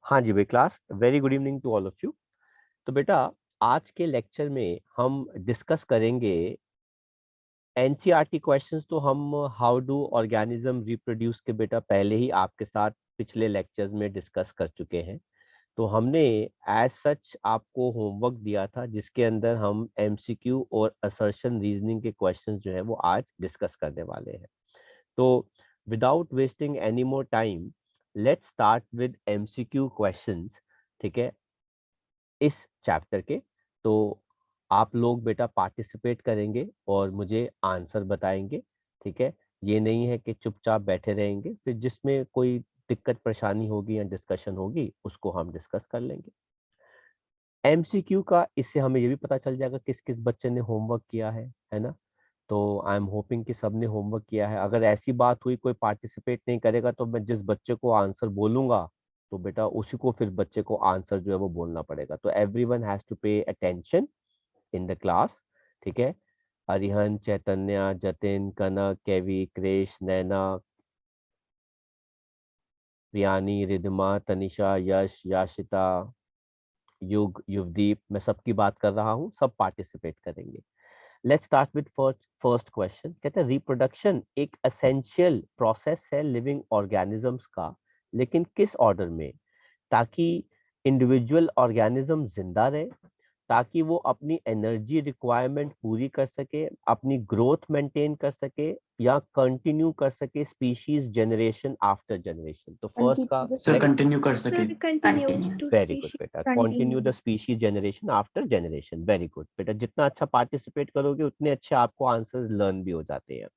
हाँ जी भाई class, very good evening to all of you. तो बेटा आज के लेक्चर में हम डिस्कस करेंगे एनसीईआरटी क्वेश्चंस। तो हम हाउ डू ऑर्गेनिज्म रिप्रोड्यूस के बेटा पहले ही आपके साथ पिछले लेक्चर्स में डिस्कस कर चुके हैं। तो हमने एज सच आपको होमवर्क दिया था जिसके अंदर हम एमसीक्यू और असर्शन रीजनिंग के क्वेश्चंस जो है वो आज डिस्कस करने वाले हैं। तो without wasting any more time, let's start with MCQ questions. ठीक है, इस चैप्टर के। तो आप लोग बेटा पार्टिसिपेट करेंगे और मुझे आंसर बताएंगे। ठीक है, ये नहीं है कि चुपचाप बैठे रहेंगे, फिर जिसमें कोई दिक्कत परेशानी होगी या डिस्कशन होगी उसको हम डिस्कस कर लेंगे। एमसीक्यू का इससे हमें ये भी पता चल जाएगा किस किस बच्चे ने होमवर्क किया है ना। तो आई एम होपिंग कि सबने होमवर्क किया है। अगर ऐसी बात हुई कोई पार्टिसिपेट नहीं करेगा तो मैं जिस बच्चे को आंसर बोलूंगा तो बेटा उसी को फिर बच्चे को आंसर जो है वो बोलना पड़ेगा। तो everyone has to pay attention in the class. ठीक है, अरिहन, चैतन्य, जतिन, कनक, केवी, क्रेश, नैना, प्रियानी, रिधिमा, तनिषा, यश, याशिता, युग, युवदीप, मैं सबकी बात कर रहा हूँ, सब पार्टिसिपेट करेंगे। Let's start with first question. कहते हैं रिप्रोडक्शन एक एसेंशियल प्रोसेस है लिविंग ऑर्गेनिजम्स का, लेकिन किस ऑर्डर में? ताकि इंडिविजुअल ऑर्गेनिज्म जिंदा रहे, ताकि वो अपनी एनर्जी रिक्वायरमेंट पूरी कर सके, अपनी ग्रोथ मेंटेन कर सके, या कंटिन्यू कर सके स्पीशीज जनरेशन आफ्टर जनरेशन। तो फर्स्ट का सर कंटिन्यू कर सके। वेरी गुड बेटा, continue the species generation after generation. Very good बेटा, जितना अच्छा पार्टिसिपेट करोगे उतने अच्छे आपको आंसर्स लर्न भी हो जाते हैं।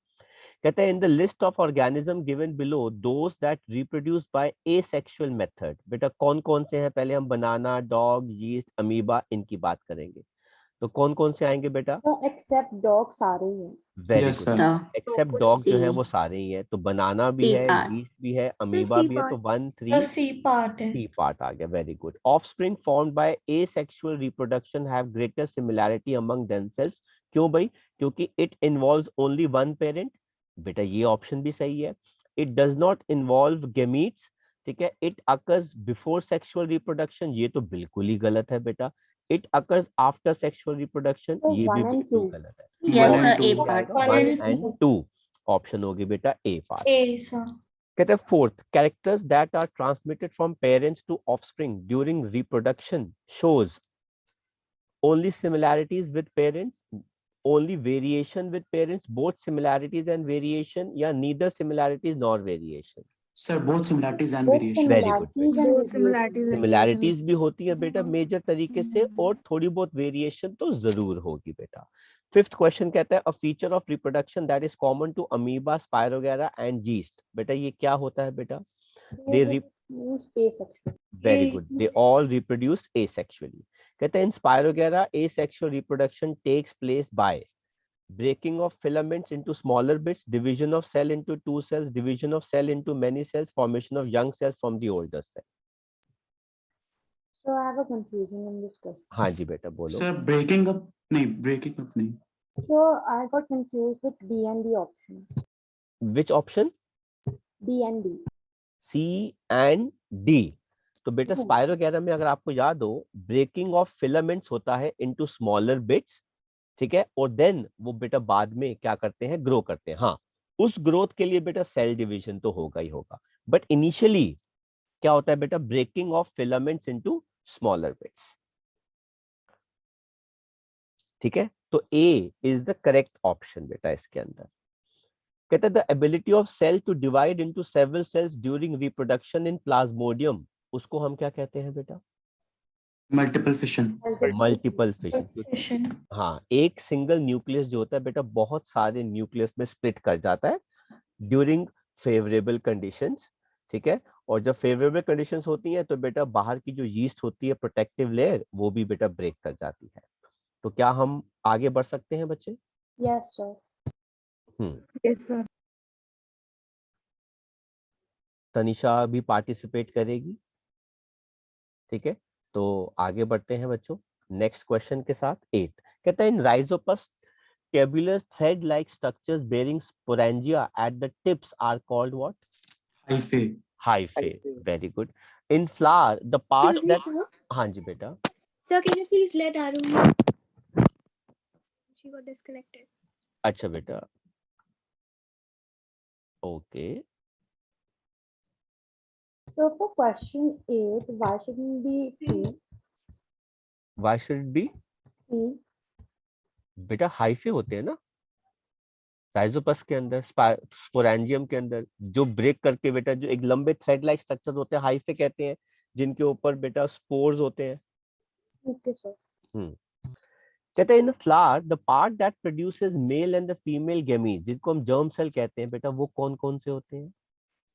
कहते हैं in the list of organism given below those that reproduce by asexual method. बेटा कौन कौन से हैं? पहले हम बनाना, डॉग, यीस्ट, अमीबा, इनकी बात करेंगे। तो कौन कौन से आएंगे बेटा? एक्सेप्ट डॉग सारे ही हैं। Very yes good, sir. Except dog जो है वो सारे ही है। तो बनाना भी है, यीस्ट भी है, अमीबा भी है। तो 1 3 सी पार्ट है। सी पार्ट आ गया। Very good. Offspring formed by asexual reproduction have greater similarity among themselves. क्यों भाई? क्योंकि it involves only one parent. बेटा ये ऑप्शन भी सही है। It does not involve gametes. ठीक है, it occurs before sexual reproduction, ये तो बिल्कुल ही गलत है बेटा। It occurs after sexual reproduction, तो ये भी 1 and बिल्कुल 2। गलत है। Yes, तो sir, ऑप्शन A हो part. जाएगा 1 and 2। ऑप्शन होगी बेटा ए पार्ट। ए सर। कहते हैं fourth, characters that are transmitted from parents to offspring during reproduction shows only similarities with parents, only variation with parents, both similarities and variation, या neither similarities nor variation. Sir both similarities and variation. Very good. Similarities भी होती है बेटा major तरीके से, और थोड़ी बहुत वेरिएशन तो जरूर होगी बेटा। फिफ्थ क्वेश्चन कहता है a feature of reproduction that is common to amoeba, spirogyra and yeast. बेटा ये क्या होता है बेटा? They very good, they all reproduce asexually. कहते हैं in spirogyra asexual reproduction takes place by breaking of filaments into smaller bits, division of cell into two cells, division of cell into many cells, formation of young cells from the older cell. So I have a confusion in this question. हाँ जी बेटा बोलो। Sir breaking up नहीं। So I got confused with B and D option. Which option? B and D. C and D। तो बेटा spirogyra में अगर आपको याद हो, ब्रेकिंग ऑफ फिलामेंट्स होता है इनटू स्मॉलर बिट्स। ठीक है, और देन वो बेटा बाद में क्या करते हैं? ग्रो करते हैं। हाँ, उस ग्रोथ के लिए बेटा सेल डिवीजन तो होगा ही होगा, बट इनिशियली क्या होता है बेटा? Breaking of filaments into smaller bits. ठीक है, तो A is the correct option बेटा इसके अंदर। कहते हैं the ability of cell to divide into several cells during reproduction in Plasmodium, उसको हम क्या कहते हैं बेटा? Multiple fission. Multiple fission. हाँ, एक सिंगल न्यूक्लियस जो होता है बेटा बहुत सारे न्यूक्लियस में स्प्लिट कर जाता है ड्यूरिंग फेवरेबल कंडीशंस। ठीक है, और जब फेवरेबल कंडीशंस होती हैं तो बेटा बाहर की जो यीस्ट होती है प्रोटेक्टिव लेयर, वो भी बेटा ब्रेक कर जाती है। तो क्या हम आगे बढ़ सकते हैं बच्चे? Yes sir. Yes, sir. Tanisha भी पार्टिसिपेट करेगी। ठीक है, तो आगे बढ़ते हैं बच्चों नेक्स्ट क्वेश्चन के साथ। 8 कहता है इन Rhizopus tubular thread like structures bearing sporangia at the tips are called what? Hyphae. hyphae. Very good. In flower, the parts Excuse me, that, sir. हाँ जी बेटा, Sir, can you please let Arun know? She got disconnected. अच्छा बेटा, okay. So for question 8, why shouldn't be C? Why should it be? C. बेटा hyphae होते हैं ना Rhizopus के अंदर, स्पोरेंजियम के अंदर, जो ब्रेक करके बेटा जो एक लंबे थ्रेड लाइक स्ट्रक्चर होते हैं, हाइफे कहते हैं, जिनके ऊपर बेटा स्पोर्स होते हैं। Okay, sir. कहते हैं in flower the part that produces male and the female gamete, जिनको हम जर्म सेल कहते हैं बेटा, वो कौन कौन से होते हैं?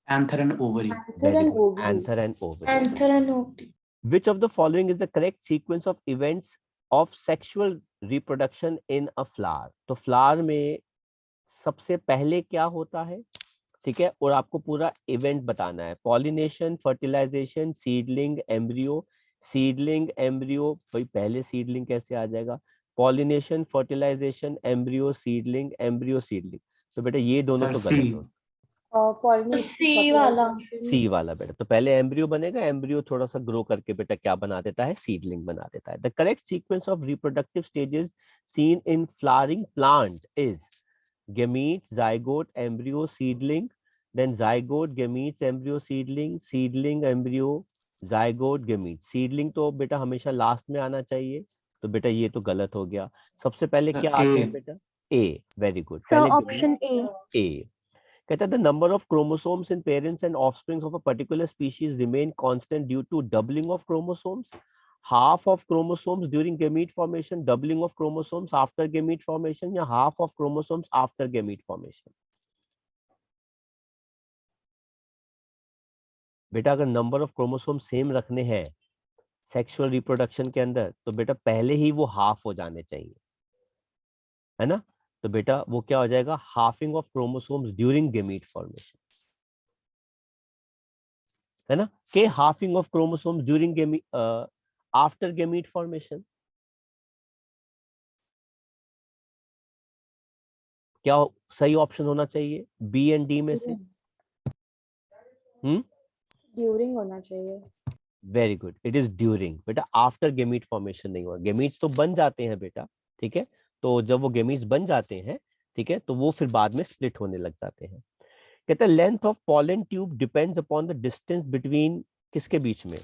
Anther and ovary. Anther and ovary. Anther and ovary. Anther and ovary. Which of the following is the correct sequence of events of sexual reproduction in a flower? तो फ्लावर में सबसे पहले क्या होता है, ठीक है, और आपको पूरा इवेंट बताना है। Pollination, fertilization, seedling, embryo. Seedling, embryo, भाई पहले सीडलिंग कैसे आ जाएगा? Pollination, fertilization, embryo, seedling, embryo, seedling. तो बेटा ये दोनों Sir, तो C. गलत हो। Pollination, C वाला. fertilization. सी वाला बेटा, तो पहले एम्ब्रियो बनेगा, एम्ब्रियो थोड़ा सा ग्रो करके बेटा क्या बना देता है? सीडलिंग बना देता है। The correct sequence of reproductive stages seen in flowering plant is gamete, zygote, embryo, seedling, then zygote, gametes, embryo, seedling, seedling, embryo, zygote, gamete। seedling तो बेटा हमेशा लास्ट में आना चाहिए, तो बेटा ये तो गलत हो गया। सबसे पहले क्या आते हैं बेटा? ए। वेरी गुड, Sir, पहले option A. ए। कहता है the number of chromosomes in parents and offsprings of a particular species remain constant due to doubling of chromosomes, half of chromosomes during gamete formation, doubling of chromosomes after gamete formation, या half of chromosomes after gamete formation? बेटा अगर number of chromosome same रखने हैं sexual reproduction के अंदर, तो बेटा पहले ही वो हाफ हो जाने चाहिए, है ना? तो बेटा वो क्या हो जाएगा? Halving of chromosomes during gamete formation, है ना? के halving of chromosomes during gamete after gamete formation. क्या सही ऑप्शन होना चाहिए बी एंड डी में से? ड्यूरिंग होना चाहिए। Very good, it is during. बेटा आफ्टर गेमीट फॉर्मेशन नहीं हुआ, गेमीट्स तो बन जाते हैं बेटा, ठीक है, तो जब वो गेमीट्स बन जाते हैं, ठीक है, तो वो फिर बाद में स्प्लिट होने लग जाते हैं। कहते हैं length of pollen tube depends upon the distance between, किसके बीच में?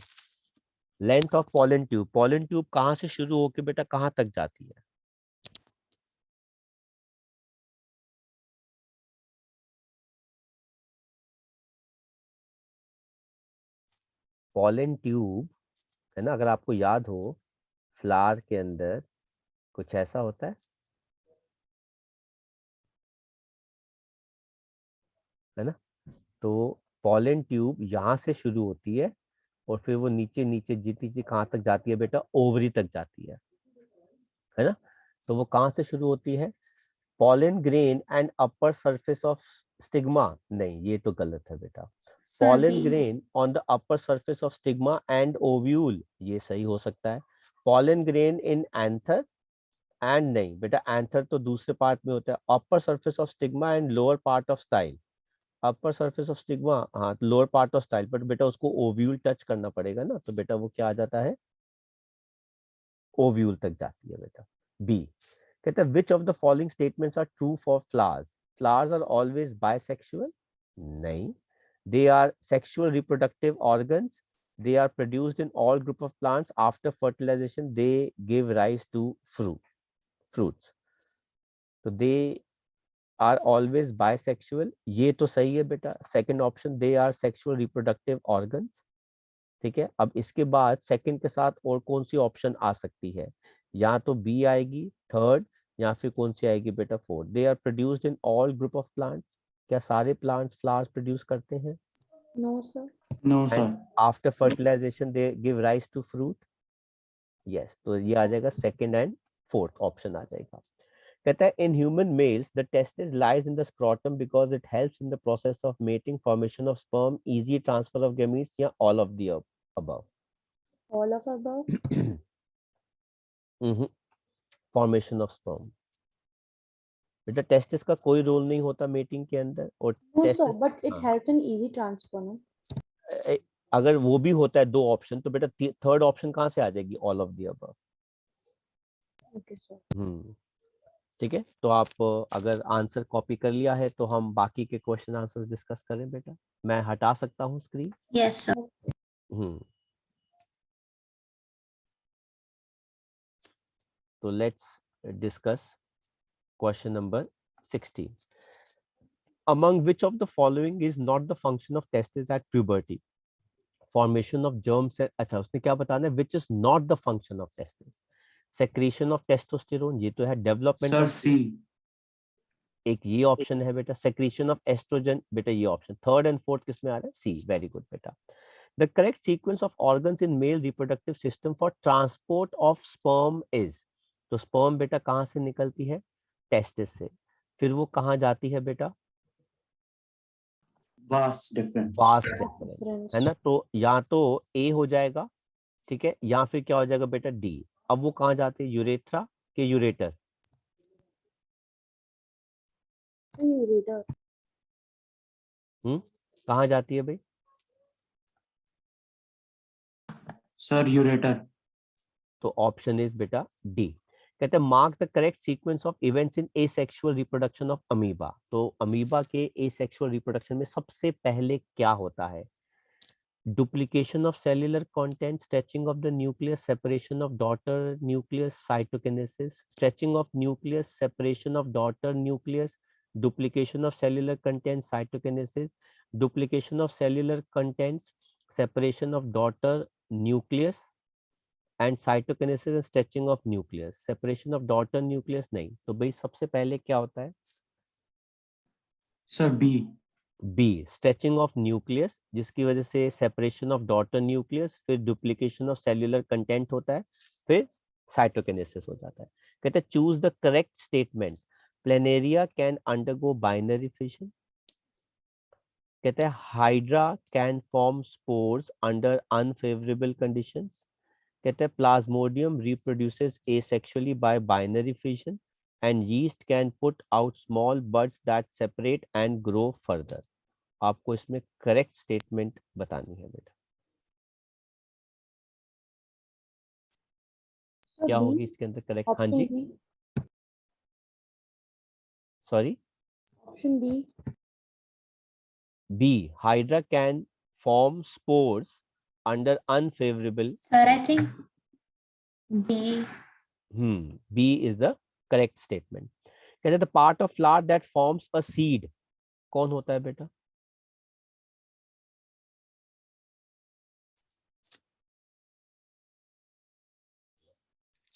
Length of pollen tube, pollen tube कहां से शुरू होकर बेटा कहां तक जाती है? पॉलन ट्यूब, है ना, अगर आपको याद हो फ्लावर के अंदर कुछ ऐसा होता है ना? तो पॉलन ट्यूब यहाँ से शुरू होती है और फिर वो नीचे नीचे नीचे कहाँ तक जाती है बेटा? ओवरी तक जाती है ना? तो वो कहाँ से शुरू होती है? Pollen grain and upper surface of stigma, नहीं ये तो गलत है बेटा। Pollen grain on the upper surface of stigma and ovule, ये सही हो सकता है। Pollen grain in anther and, नहीं बेटा एंथर तो दूसरे पार्ट में होता है। Upper surface of stigma and lower part of style, upper surface of stigma, हाँ lower part of style, but बेटा उसको ओव्यूल टच करना पड़ेगा ना, तो बेटा वो क्या आ जाता है? ओव्यूल तक जाती है बेटा। बी कहता है which of the following statements are true for flowers? Flowers are always bisexual, नहीं। They are sexual reproductive organs, they are produced in all group of plants, after fertilization they give rise to fruits, so they are always bisexual, ये तो सही है बेटा। Second option, they are sexual reproductive organs, ठीक है। अब इसके बाद सेकंड के साथ और कौन सी ऑप्शन आ सकती है? या तो बी आएगी थर्ड, या फिर कौन सी आएगी बेटा? Fourth. They are produced in all group of plants, क्या सारे प्लांट्स फ्लावर्स प्रोड्यूस करते हैं? No sir. No, sir. And after fertilization they give rise to fruit, yes. तो ये आ जाएगा सेकंड एंड फोर्थ ऑप्शन आ जाएगा। कहता है in human males the testis lies in the scrotum because it helps in the process of mating, formation of sperm, easy transfer of gametes, या all of the above? All of above. Formation of sperm. बेटा testis का कोई role नहीं होता mating के अंदर, और No sir, testis, but it helps in easy transfer, no? अगर वो भी होता है 2 ऑप्शन, तो बेटा थर्ड ऑप्शन कहाँ से आ जाएगी? All of the above. Okay, sir. ठीक है, तो आप अगर आंसर कॉपी कर लिया है तो हम बाकी के क्वेश्चन आंसर्स डिस्कस करें बेटा। मैं हटा सकता हूँ स्क्रीन। Yes, sir. हम्म तो let's discuss question number 16. Among which of the following is not the function of testes at puberty? Formation of germ cell. अच्छा, उसने क्या बताना है? Which is not the function of testes? Secretion of testosterone, ये तो है. Development Sir, of C. एक ये ऑप्शन है बेटा. Secretion of estrogen, बेटा ये ऑप्शन. थर्ड एंड फोर्थ किस में आ रहा है? सी. वेरी गुड बेटा. The correct sequence of organs in male reproductive system for transport of sperm is. तो sperm बेटा कहाँ से निकलती है? टेस्टिस से. फिर वो कहाँ जाती है बेटा? Vast difference. वास्ट डिफरेंस, है ना. तो या तो ए हो जाएगा, ठीक है, या फिर क्या हो जाएगा बेटा? डी. अब वो कहाँ जाते हैं? यूरेथ्रा के यूरेटर? Ureter. कहाँ जाती है भाई? Sir, ureter. तो ऑप्शन इज बेटा डी. कहते हैं mark the correct sequence of events in asexual reproduction of amoeba. तो अमीबा के एसेक्सुअल रिप्रोडक्शन में सबसे पहले क्या होता है? Duplication of cellular content, stretching of the nucleus, separation of daughter nucleus, cytokinesis, stretching of nucleus, separation of daughter nucleus, duplication of cellular content, cytokinesis, duplication of cellular contents, separation of daughter nucleus, and cytokinesis and stretching of nucleus. Separation of daughter nucleus नहीं. तो भाई सबसे पहले क्या होता है? Sir, B. B. Stretching of nucleus, जिसकी वजह से सेपरेशन ऑफ डॉटर न्यूक्लियस, फिर डुप्लीकेशन ऑफ सेल्यूलर कंटेंट होता है, फिर साइटोकिनेसिस हो जाता है. कहते हैं choose the correct statement. Planaria can undergo binary fission. कहते हैं Hydra can form spores under unfavourable conditions. कहते हैं Plasmodium reproduces asexually by binary fission and yeast can put out small buds that separate and grow further. आपको इसमें correct statement बतानी है बेटा. So क्या B. होगी इसके अंदर करेक्ट? हाँ Option जी, B. Sorry, Option B. B. Hydra can form spores under unfavourable. Sir, I think B. B is the correct statement. कहते हैं the part of flower that forms a seed कौन होता है बेटा?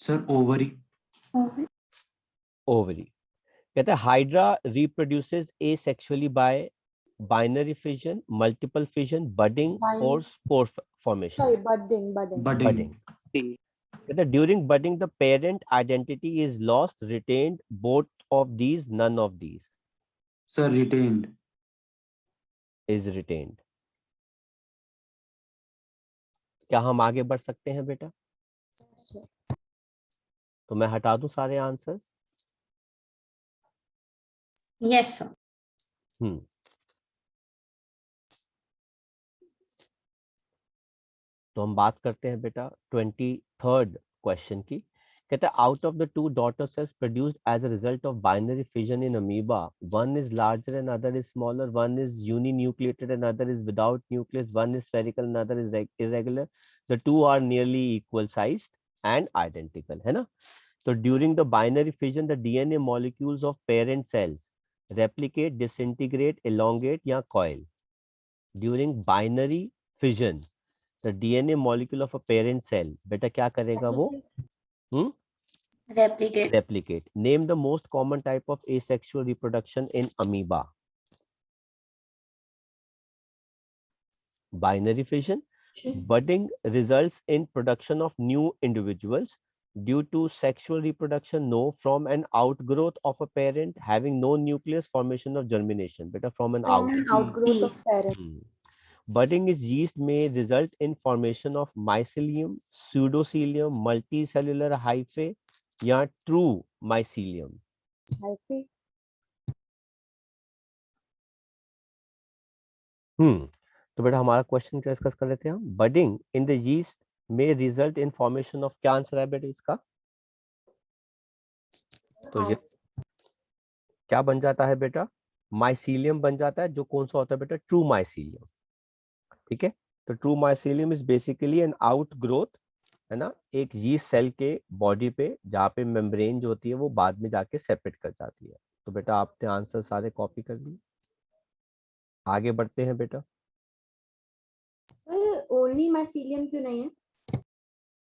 Sir, ovary. Ovary. ओवरी. कहते हैं hydra reproduces asexually by binary fission, multiple fission, budding और spore formation. Sorry, budding. Budding. कहते हैं during budding the parent identity is lost, retained, both of these, none of these. Sir, retained. Is retained. क्या हम आगे बढ़ सकते हैं बेटा? Sir. तो मैं हटा दूं सारे आंसर्स. Yes, sir. तो हम बात करते हैं बेटा 23rd क्वेश्चन की. कहता है out of the two daughter cells produced as a result of binary fission in amoeba, one is larger and other is smaller, one is uninucleated and other is without nucleus, one is spherical and other is irregular, the two are nearly equal sized and identical, है ना. तो during the binary fission the DNA molecules of parent cells replicate, disintegrate, elongate या coil. During binary fission the DNA molecule of a parent cell बेटा क्या करेगा वो? Replicate. Replicate. Name the most common type of asexual reproduction in amoeba. Binary fission. Budding results in production of new individuals due to sexual reproduction. No. From an outgrowth of a parent having no nucleus, formation of germination बेटा from an From an outgrowth of parent. Budding is yeast may result in formation of mycelium, pseudocilium, multicellular hyphae या true mycelium. Hyphae. तो तो बेटा हमारा question क्या discuss कर लेते हैं हम, बडिंग इन द यीस्ट में रिजल्ट इन फॉर्मेशन ऑफ, क्या आंसर है बेटा इसका? तो ये क्या बन जाता है बेटा? माइसीलियम बन जाता है, जो कौन सा होता है बेटा? True mycelium. ठीक है, तो true mycelium is basically an outgrowth, है ना, एक यीस्ट सेल के बॉडी पे, जहाँ पे मेम्ब्रेन जो होती है वो बाद में जाके सेपरेट कर जाती है। तो बेटा आपने आंसर सारे कॉपी कर लिए, आगे बढ़ते हैं बेटा। सर ओनली माइसीलियम क्यों नहीं है?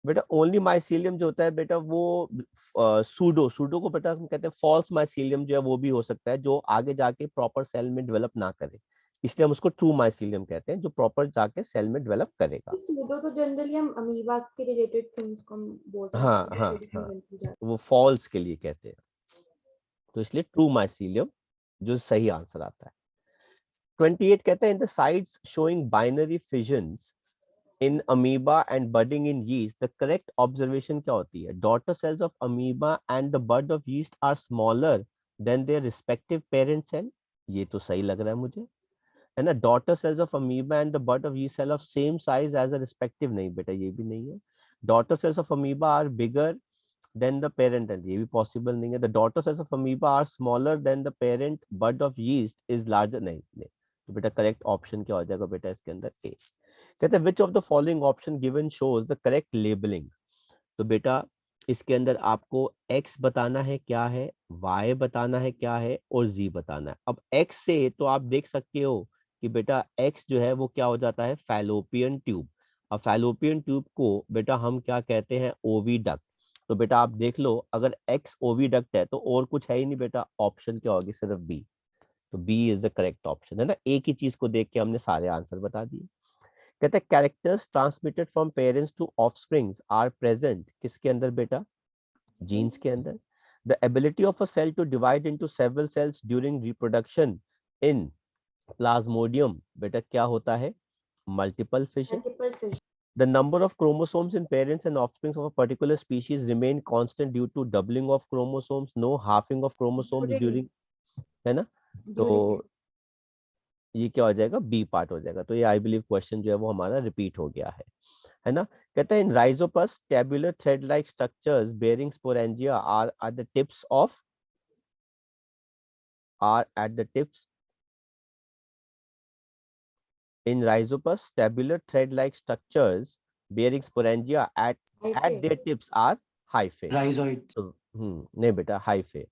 बेटा ओनली माइसीलियम जो होता है बेटा वो सूडो सूडो को बेटा हम कहते हैं फॉल्स माइसीलियम, जो है वो भी हो सकता है, जो आगे जाके प्रॉपर सेल में डेवलप ना करे, इसलिए हम उसको ट्रू माइसीलियम कहते हैं, जो प्रॉपर जाके सेल में डेवलप करेगा। सूडो तो जनरली हम अमीबा के रिलेटेड थिंग्स को हम बोलते हैं, हाँ तो हाँ related हाँ, convention जाता तो वो फॉल्स के लिए कहते हैं, तो इसलिए ट्रू माइसीलियम जो सही आंसर आता है। 28 कहते हैं in the sides showing binary fissions in amoeba and budding in yeast, the correct observation क्या होती है? Daughter cells of amoeba and the bud of yeast are smaller than their respective parent cell. ये तो सही लग रहा है मुझे, है ना। Daughter cells of amoeba and the bud of yeast cell of same size as a respective, नहीं बेटा ये भी नहीं है। Daughter cells of amoeba are bigger than the parent cell, ये भी possible नहीं है। The daughter cells of amoeba are smaller than the parent bud of yeast is larger, नहीं नहीं। तो बेटा करेक्ट ऑप्शन क्या हो जाएगा बेटा इसके अंदर? ए। कहते हैं विच of the following option given shows the correct labelling. तो बेटा इसके अंदर आपको x बताना है क्या है, y बताना है क्या है, और z बताना है। अब x से तो आप देख सकते हो कि बेटा x जो है वो क्या हो जाता है? Fallopian tube. अब फैलोपियन ट्यूब को बेटा हम क्या कहते हैं? ओविडक्ट। तो बेटा आप देख लो, अगर x ओविडक्ट है तो और कुछ है ही नहीं बेटा, ऑप्शन क्या होगी? सिर्फ b। तो b is the correct option, है ना। एक ही चीज को देख के हमने सारे आंसर बता दिए। कहते हैं characters transmitted from parents to offsprings are present किसके अंदर बेटा? जीन्स के अंदर। The ability of a cell to divide into several cells during reproduction in Plasmodium बेटा क्या होता है? Multiple fission. multiple fish. The number of chromosomes in parents and offsprings of a particular species remain constant due to doubling of chromosomes, no halving of chromosomes during, है ना। तो During ये क्या हो जाएगा? बी पार्ट हो जाएगा। तो ये आई बिलीव क्वेश्चन जो है वो हमारा रिपीट हो गया है ना। कहते हैं in rhizopus tabular thread like structures bearing sporangia are at the tips of, are at the tips, in rhizopus tabular thread like structures bearing sporangia at hyphae. their tips are hyphae। Rhizoid. तो नहीं बेटा hyphae।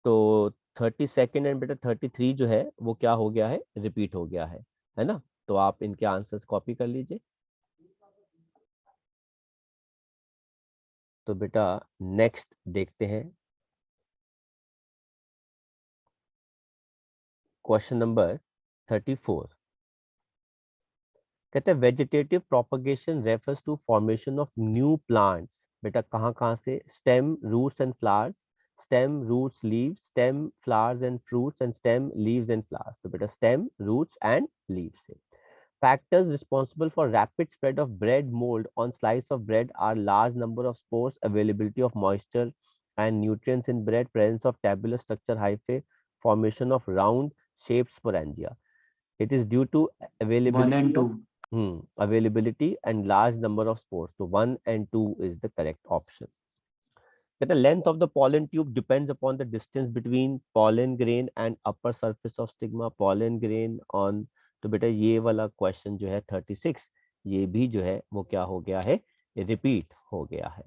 तो 32nd and बेटा 33 जो है वो क्या हो गया है? रिपीट हो गया है ना। तो आप इनके आंसर्स कॉपी कर लीजिए। तो बेटा नेक्स्ट देखते हैं क्वेश्चन नंबर 34। कहते हैं vegetative propagation refers to formation of new plants बेटा कहाँ से? Stem roots and flowers, stem roots leaves, stem flowers and fruits, and stem leaves and flowers. तो बेटा स्टेम रूट्स एंड लीव्स से। Factors responsible for rapid spread of bread mold on slice of bread are large number of spores, availability of moisture and nutrients in bread, presence of tabular structure hyphae, formation of round shaped sporangia. It is due to 1 availability and 2. of availability and large number of spores. So 1 and 2 is the correct option. That the length of the pollen tube depends upon the distance between pollen grain and upper surface of stigma. Pollen grain on, तो बेटा ये वाला question जो है 36, ये भी जो है वो क्या हो गया है? रिपीट हो गया है।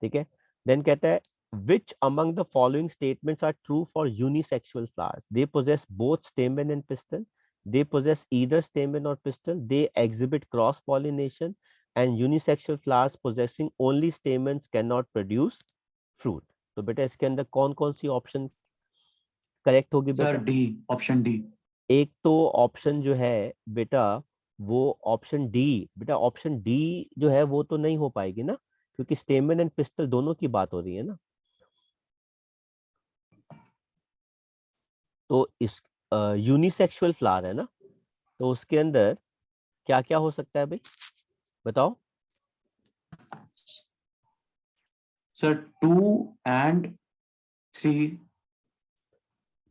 ठीक है। देन कहता है which among the following statements are true for unisexual flowers? They possess both stamen and pistil, they possess either stamen or pistil, they exhibit cross pollination, and unisexual flowers possessing only stamens cannot produce fruit। तो बेटा इसके अंदर कौन कौन C option correct होगी Sir, बेटा? D. Option D. एक तो ऑप्शन जो है बेटा वो ऑप्शन डी, बेटा ऑप्शन डी जो है वो तो नहीं हो पाएगी ना, क्योंकि स्टेमन एंड पिस्टल दोनों की बात हो रही है ना। तो इस यूनिसेक्सुअल फ्लावर है ना, तो उसके अंदर क्या क्या हो सकता है भाई बताओ? Sir, 2 and 3.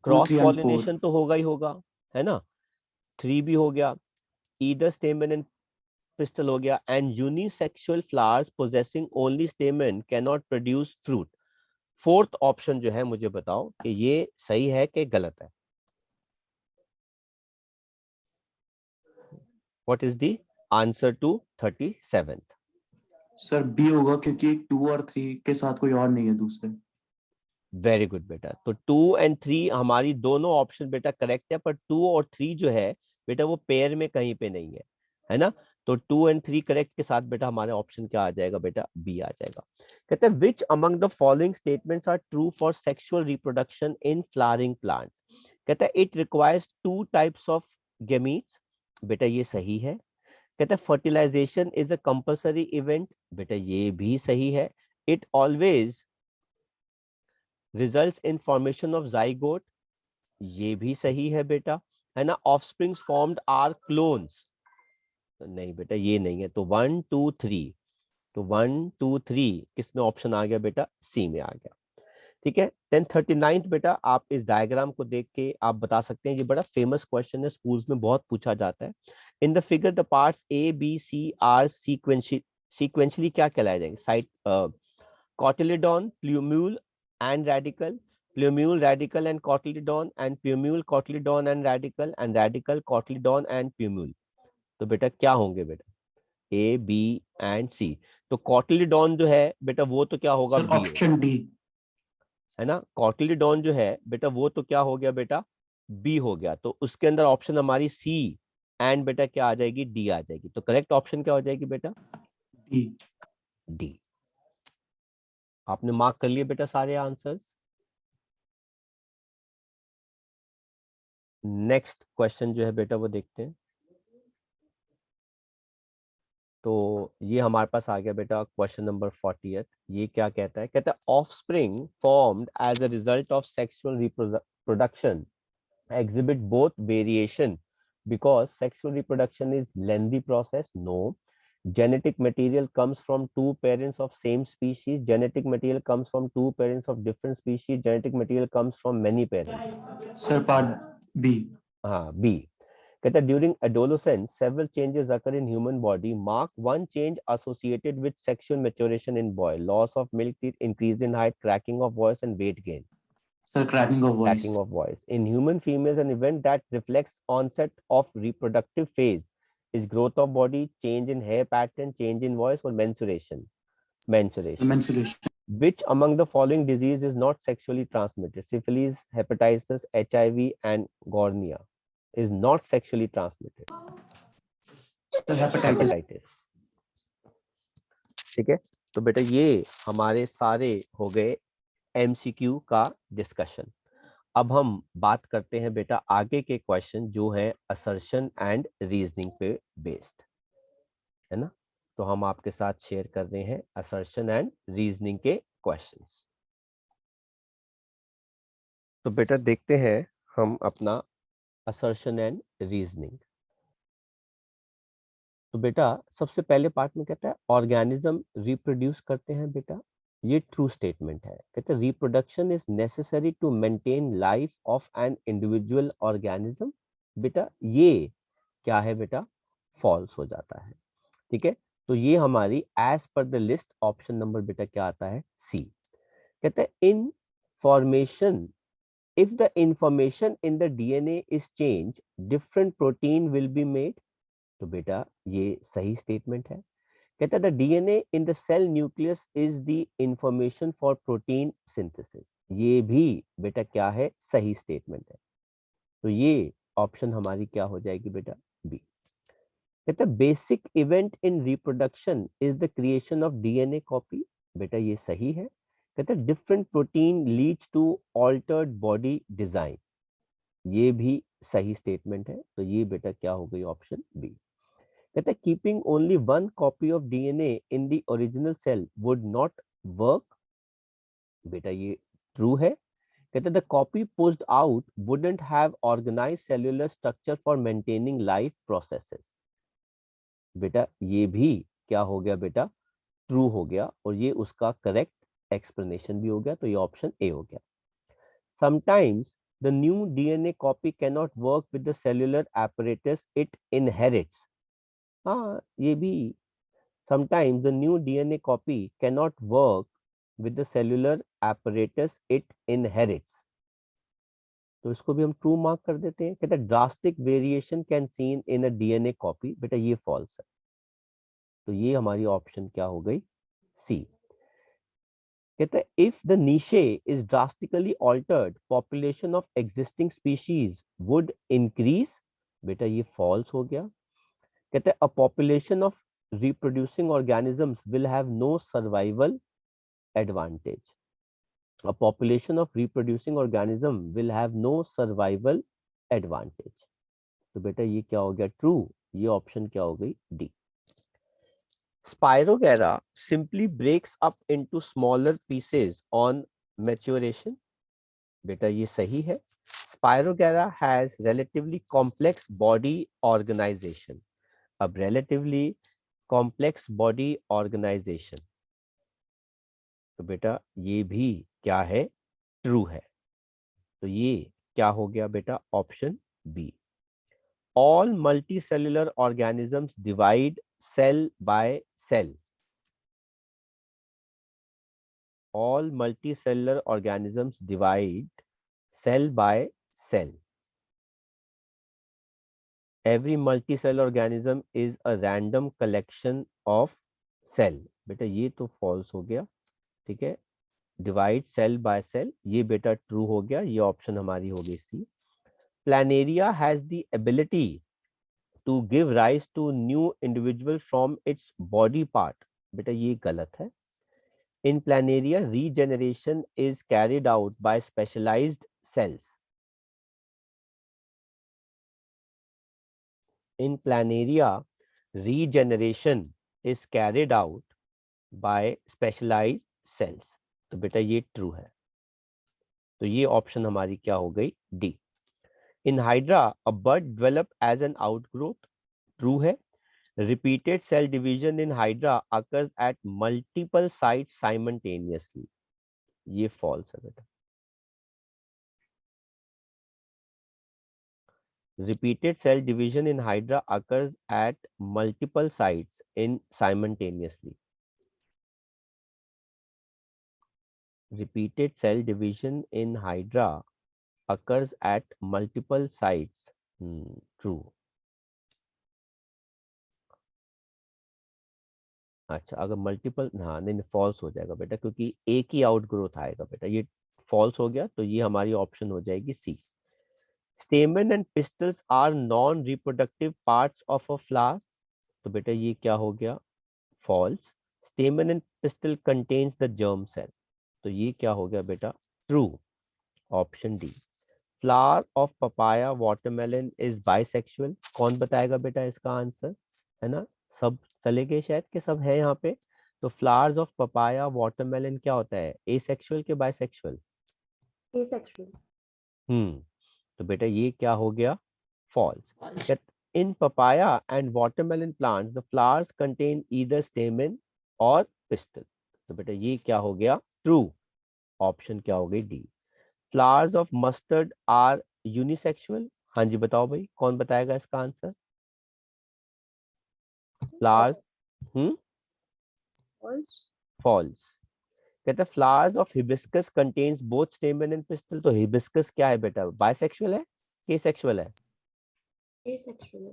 Cross 3 and 4. Pollination तो होगा ही होगा, है ना, 3 भी हो गया, ईदर स्टेमन एंड पिस्टल हो गया, and unisexual flowers possessing only स्टेमन can not produce fruit. Fourth option जो है मुझे बताओ कि ये सही है कि गलत है। What is the answer to 37th? Sir B होगा क्योंकि 2 और 3 के साथ कोई और नहीं है दूसरे। वेरी गुड बेटा, तो 2 और 3 हमारी दोनों ऑप्शन बेटा करेक्ट है, पर 2 और 3 जो है बेटा वो पेयर में कहीं पे नहीं है ना, तो 2 और 3 करेक्ट के साथ बेटा हमारे ऑप्शन क्या आ जाएगा बेटा, बी आ जाएगा। कहते हैं which among the following statements are true for sexual reproduction in flowering plants. कहता है it requires 2 types of gametes, बेटा ये सही है। कहता है fertilization is a compulsory event, बेटा ये भी सही है। It always results in formation of zygote, ये भी सही है बेटा, है ना। ऑफस्प्रिंग्स फॉर्म्ड आर क्लोन्स, नहीं बेटा ये नहीं है, तो 1 2 3, तो 1 2 3 किसमें ऑप्शन आ गया बेटा, सी में आ गया। ठीक है, 39th बेटा आप इस डायग्राम को देख के आप बता सकते हैं, ये बड़ा फेमस क्वेश्चन है, स्कूल्स में बहुत पूछा जाता है। In the figure the parts A B C are sequentially क्या कहलाए जाएंगे, site cotyledon, plumule and radical, plumule, radical and cotyledon, and plumule, cotyledon and radical, cotyledon and plumule। तो बेटा क्या होंगे बेटा, ए बी एंड सी। तो cotyledon जो है बेटा वो तो क्या होगा, सर बी ऑप्शन डी। है ना, cotyledon जो है बेटा वो तो क्या हो गया बेटा, बी हो गया, तो उसके अंदर ऑप्शन हमारी सी एंड बेटा क्या आ जाएगी, डी आ जाएगी। तो करेक्ट ऑप्शन क्या हो जाएगी बेटा, डी। डी। आपने मार्क कर लिए बेटा सारे आंसर्स। नेक्स्ट क्वेश्चन जो है बेटा वो देखते हैं। तो ये हमारे पास आ गया बेटा क्वेश्चन नंबर 40th। ये क्या कहता है, कहता है offspring formed as a result of sexual reproduction exhibit both variation because sexual reproduction is lengthy process, no. Genetic material comes from two parents of same species, genetic material comes from two parents of different species, genetic material comes from many parents। Sir part B. हाँ B. कहता है during adolescence several changes occur in human body, mark one change associated with sexual maturation in boy, loss of milk teeth, increase in height, cracking of voice and weight gain। Sir cracking of voice. Cracking of voice. In human females, an event that reflects onset of reproductive phase is growth of body, change in hair pattern, change in voice, or menstruation. Menstruation. Menstruation. Which among the following disease is not sexually transmitted? Syphilis, hepatitis, HIV, and gonorrhea is not sexually transmitted. Hepatitis. Hepatitis. ठीक है, तो बेटा ये हमारे सारे हो गए MCQ का डिस्कशन। अब हम बात करते हैं बेटा आगे के क्वेश्चन जो है असर्शन एंड रीजनिंग पे बेस्ड, है ना। तो हम आपके साथ शेयर कर रहे हैं असर्शन एंड रीजनिंग के क्वेश्चंस। तो बेटा देखते हैं हम अपना असर्शन एंड रीजनिंग। तो बेटा सबसे पहले पार्ट में कहता है ऑर्गेनिज्म रिप्रोड्यूस करते हैं बेटा, ये ट्रू स्टेटमेंट है। कहते हैं reproduction is necessary to maintain life of an individual organism, बेटा ये क्या है बेटा, फॉल्स हो जाता है। ठीक है, तो ये हमारी as per the list option number बेटा क्या आता है, सी। कहते हैं in formation if the information in the DNA is change different protein will be made, तो बेटा ये सही स्टेटमेंट है। कहता है the DNA in the cell nucleus is the information for protein synthesis, ये भी बेटा क्या है, सही स्टेटमेंट है। तो ये ऑप्शन हमारी क्या हो जाएगी बेटा, बी। कहता है basic event in reproduction is the creation of DNA copy, बेटा ये सही है। कहता है different protein leads to altered body design, ये भी सही स्टेटमेंट है। तो ये बेटा क्या हो गई, ऑप्शन बी। कहता है keeping only one copy of DNA in the original cell would not work, बेटा ये ट्रू है। कहते हैं the copy pushed out wouldn't have organized cellular structure for maintaining life processes, बेटा ये भी क्या हो गया बेटा, ट्रू हो गया, और ये उसका करेक्ट एक्सप्लेनेशन भी हो गया, तो ये ऑप्शन ए हो गया। Sometimes the new DNA copy cannot work with the cellular apparatus it inherits. हाँ, ये भी sometimes the new DNA copy cannot work with the cellular apparatus it inherits. तो इसको भी हम ट्रू मार्क कर देते हैं. कहते हैं drastic variation can seen in a DNA copy. बेटा ये फॉल्स है, तो ये हमारी ऑप्शन क्या हो गई? सी. कहते हैं if the niche is drastically altered population of existing species would increase. बेटा ये फॉल्स हो गया. कहते हैं a population of reproducing organisms will have no survival advantage. A population of reproducing organism will have no survival advantage. तो बेटा ये क्या हो गया? ट्रू. ये ऑप्शन क्या हो गई? D. Spirogyra simply breaks up into smaller pieces on maturation. बेटा ये सही है. Spirogyra has relatively complex body organization. अब relatively कॉम्प्लेक्स बॉडी ऑर्गेनाइजेशन, तो बेटा ये भी क्या है? ट्रू है. तो ये क्या हो गया बेटा? Option B. All multicellular organisms divide cell by cell. All multicellular organisms divide cell by cell. Every multicellular organism is a random collection of cell. बेटा ये तो false हो गया. ठीक है. Divide cell by cell, ये बेटा true हो गया. ये ऑप्शन हमारी हो गई सी. Planaria has the ability to give rise to new individual from its body part. बेटा ये गलत है. In Planaria, regeneration is carried out by specialized cells. In Planaria, regeneration is carried out by specialized cells. तो बेटा ये true है. तो ये ऑप्शन हमारी क्या हो गई? D. In Hydra, a bud develop as an outgrowth. True है. Repeated cell division in Hydra occurs at multiple sites simultaneously. ये false है बेटा. Repeated cell division in Hydra occurs at multiple sites in simultaneously. Repeated cell division in Hydra occurs at multiple sites. True. अच्छा, अगर multiple, हाँ नहीं false हो जाएगा बेटा, क्योंकि एक ही आउटग्रोथ आएगा बेटा. ये फॉल्स हो गया, तो ये हमारी ऑप्शन हो जाएगी सी. Stamen and pistils are non-reproductive parts of a flower. तो बेटा ये क्या हो गया? False. Stamen and pistil contains the germ cell. तो ये क्या हो गया बेटा? True. Option D. Flower of papaya watermelon is bisexual. कौन बताएगा बेटा इसका आंसर? है ना, सब चले गए शायद कि सब है यहाँ पे. तो फ्लावर्स ऑफ पपाया वाटरमेलन क्या होता है? एसेक्सुअल के बाइसेक्सुअल? Asexual. तो बेटा ये क्या हो गया? False. In papaya and watermelon plants, the flowers contain either stamen or pistil. तो बेटा ये क्या हो गया? True. ऑप्शन क्या हो गई? D. Flowers of mustard are unisexual. हाँ जी बताओ भाई, कौन बताएगा इसका आंसर? Flowers False. False. कहते हैं flowers of hibiscus contains both स्टेमन and pistol. तो हिबिस्कस क्या है बेटा? बाइसेक्सुअल है कि एसेक्सुअल है? Asexual.